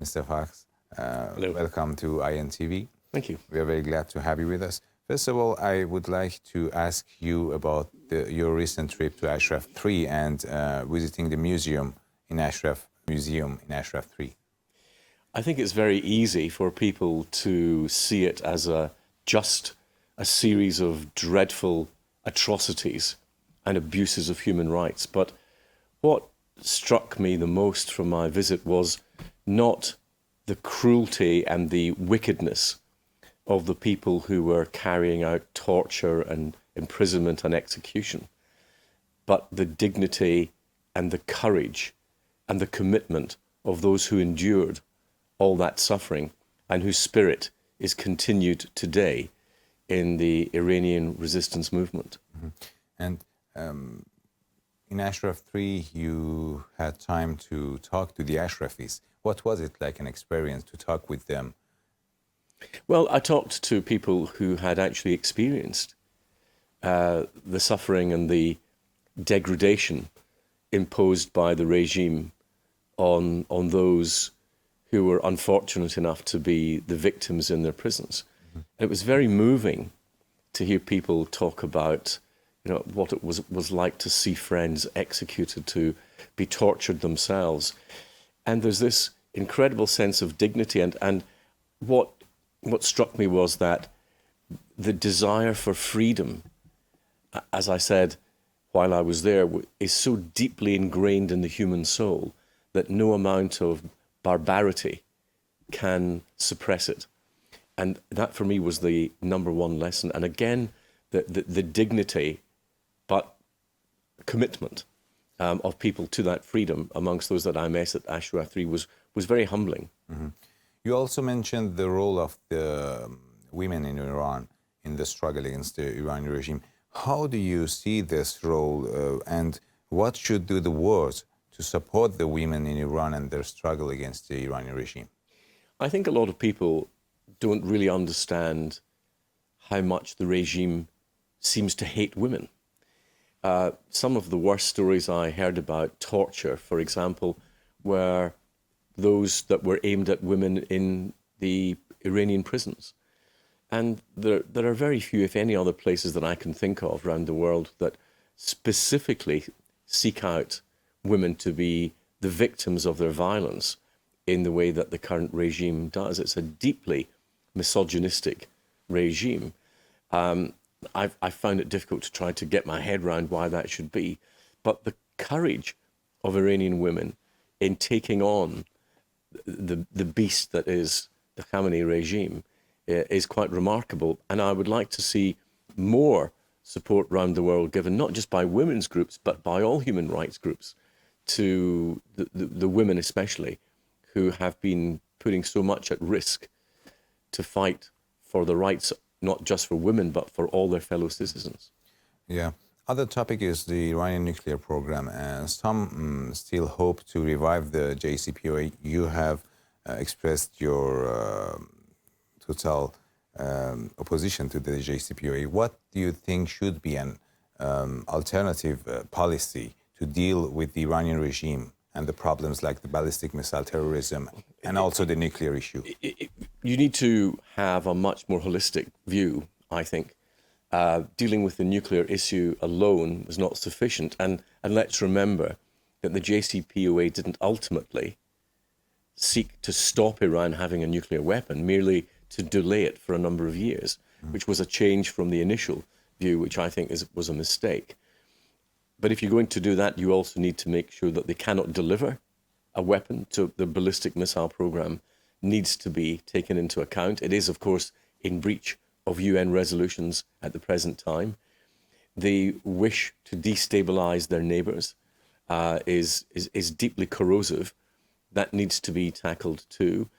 Mr. Fox. Hello. Welcome to INTV. Thank you. We are very glad to have you with us. First of all, I would like to ask you about your recent trip to Ashraf 3 and visiting the museum in Ashraf 3. I think it's very easy for people to see it as just a series of dreadful atrocities and abuses of human rights. But what struck me the most from my visit was not the cruelty and the wickedness of the people who were carrying out torture and imprisonment and execution, but the dignity and the courage and the commitment of those who endured all that suffering and whose spirit is continued today in the Iranian resistance movement. Mm-hmm. And in Ashraf 3, you had time to talk to the Ashrafis. What was it like an experience to talk with them? Well, I talked to people who had actually experienced the suffering and the degradation imposed by the regime on those who were unfortunate enough to be the victims in their prisons. Mm-hmm. It was very moving to hear people talk about, what it was like to see friends executed, to be tortured themselves. And there's this incredible sense of dignity. And what struck me was that the desire for freedom, as I said while I was there, is so deeply ingrained in the human soul that no amount of barbarity can suppress it. And that for me was the number one lesson. And again, the dignity, but commitment of people to that freedom amongst those that I met at Ashraf 3 was very humbling. Mm-hmm. You also mentioned the role of the women in Iran in the struggle against the Iranian regime. How do you see this role and what should do the world to support the women in Iran and their struggle against the Iranian regime? I think a lot of people don't really understand how much the regime seems to hate women. Some of the worst stories I heard about torture, for example, were those that were aimed at women in the Iranian prisons. And there are very few, if any, other places that I can think of around the world that specifically seek out women to be the victims of their violence in the way that the current regime does. It's a deeply misogynistic regime. I found it difficult to try to get my head around why that should be. But the courage of Iranian women in taking on the beast that is the Khamenei regime is quite remarkable. And I would like to see more support around the world given not just by women's groups, but by all human rights groups to the women especially who have been putting so much at risk to fight for the rights, not just for women, but for all their fellow citizens. Yeah. Other topic is the Iranian nuclear program. Some still hope to revive the JCPOA. You have expressed your total opposition to the JCPOA. What do you think should be an alternative policy to deal with the Iranian regime and the problems like the ballistic missile terrorism and also the nuclear issue? You need to have a much more holistic view, I think. Dealing with the nuclear issue alone was not sufficient. And let's remember that the JCPOA didn't ultimately seek to stop Iran having a nuclear weapon, merely to delay it for a number of years, which was a change from the initial view, which I think was a mistake. But if you're going to do that, you also need to make sure that they cannot deliver a weapon. So the ballistic missile program needs to be taken into account. It is, of course, in breach of UN resolutions at the present time. The wish to destabilize their neighbors is deeply corrosive. That needs to be tackled too.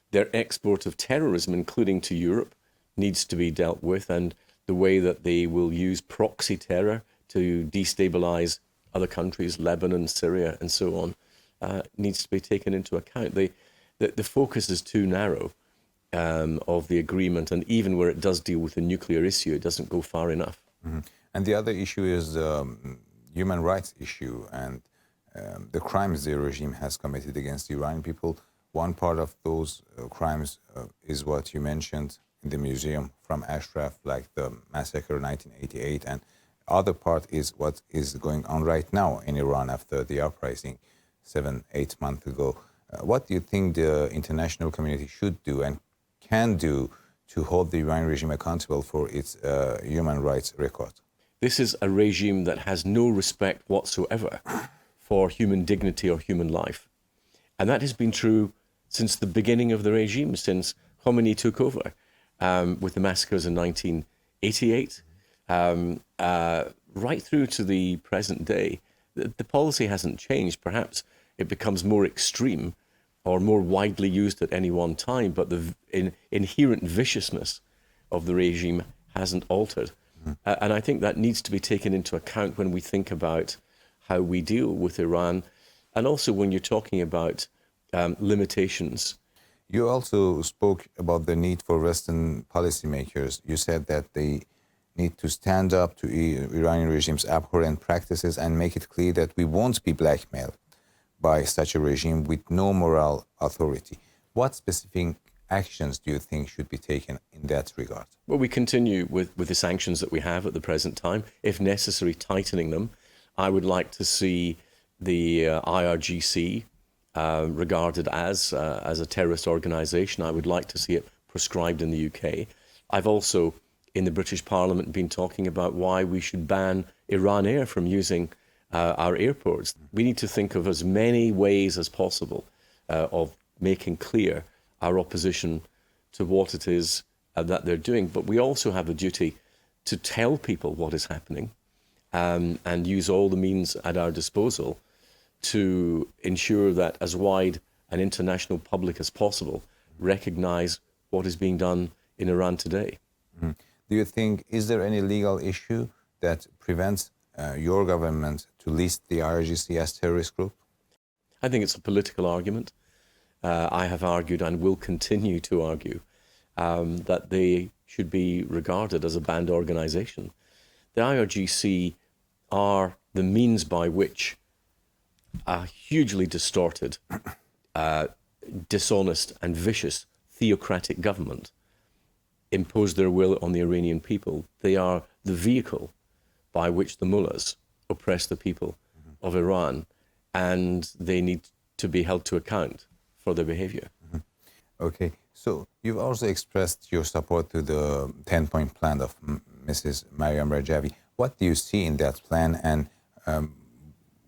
Their export of terrorism, including to Europe, needs to be dealt with, and the way that they will use proxy terror to destabilize other countries, Lebanon, Syria, and so on, needs to be taken into account. The focus is too narrow of the agreement, and even where it does deal with the nuclear issue, it doesn't go far enough. Mm-hmm. And the other issue is the human rights issue and the crimes the regime has committed against Iranian people. one part of those crimes is what you mentioned in the museum from Ashraf, like the massacre 1988, and other part is what is going on right now in Iran after the uprising 7-8 months ago. What do you think the international community should do and can do to hold the Iranian regime accountable for its human rights record? This is a regime that has no respect whatsoever for human dignity or human life. And that has been true since the beginning of the regime, since Khomeini took over with the massacres in 1988, right through to the present day. The policy hasn't changed. Perhaps it becomes more extreme or more widely used at any one time, but the inherent viciousness of the regime hasn't altered. And I think that needs to be taken into account when we think about how we deal with Iran, and also when you're talking about limitations. You also spoke about the need for Western policymakers. You said that they need to stand up to Iranian regime's abhorrent practices and make it clear that we won't be blackmailed by such a regime with no moral authority. What specific actions do you think should be taken in that regard? Well, we continue with the sanctions that we have at the present time, if necessary, tightening them. I would like to see the IRGC regarded as a terrorist organization. I would like to see it proscribed in the UK. I've also, in the British Parliament, been talking about why we should ban Iran Air from using our airports. We need to think of as many ways as possible of making clear our opposition to what it is that they're doing. But we also have a duty to tell people what is happening and use all the means at our disposal to ensure that as wide an international public as possible recognize what is being done in Iran today. Mm. Do you think, is there any legal issue that prevents your government to list the IRGC as terrorist group? I think it's a political argument. I have argued and will continue to argue that they should be regarded as a banned organization. The IRGC are the means by which a hugely distorted, dishonest and vicious theocratic government imposed their will on the Iranian people. They are the vehicle by which the mullahs oppress the people of Iran, and they need to be held to account for their behavior. Okay, so you've also expressed your support to the 10-point plan of Mrs. Maryam Rajavi. What do you see in that plan, and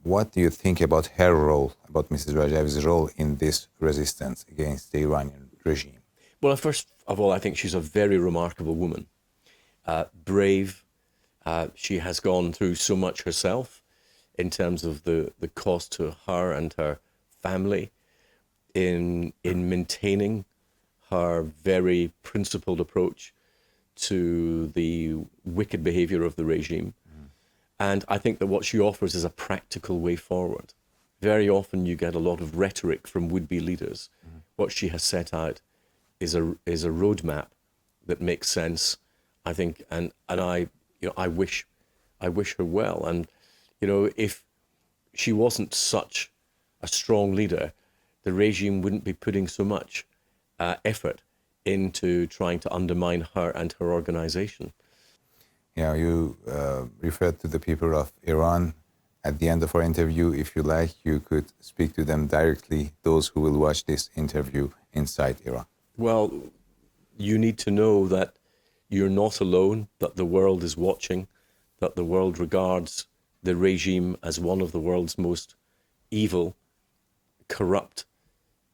what do you think about her role, about Mrs. Rajavi's role in this resistance against the Iranian regime? Well, first of all, I think she's a very remarkable woman, brave. She has gone through so much herself in terms of the cost to her and her family in maintaining her very principled approach to the wicked behavior of the regime. And I think that what she offers is a practical way forward. Very often you get a lot of rhetoric from would-be leaders. What she has set out is a roadmap that makes sense, I think, and I wish her well. And if she wasn't such a strong leader, the regime wouldn't be putting so much effort into trying to undermine her and her organization. Yeah, you referred to the people of Iran. At the end of our interview, if you like, you could speak to them directly, those who will watch this interview inside Iran. Well, you need to know that you're not alone, that the world is watching, that the world regards the regime as one of the world's most evil, corrupt,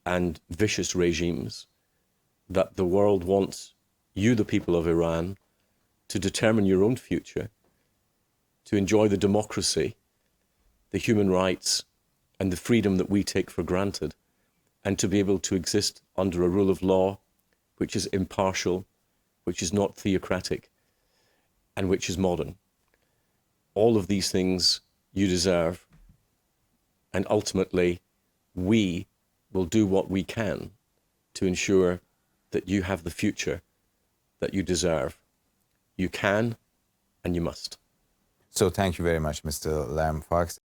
and vicious regimes, that the world wants you, the people of Iran, to determine your own future, to enjoy the democracy, the human rights, and the freedom that we take for granted, and to be able to exist under a rule of law which is impartial, which is not theocratic, and which is modern. All of these things you deserve, and ultimately we will do what we can to ensure that you have the future that you deserve. You can and you must. So thank you very much, Mr. Lam Fox.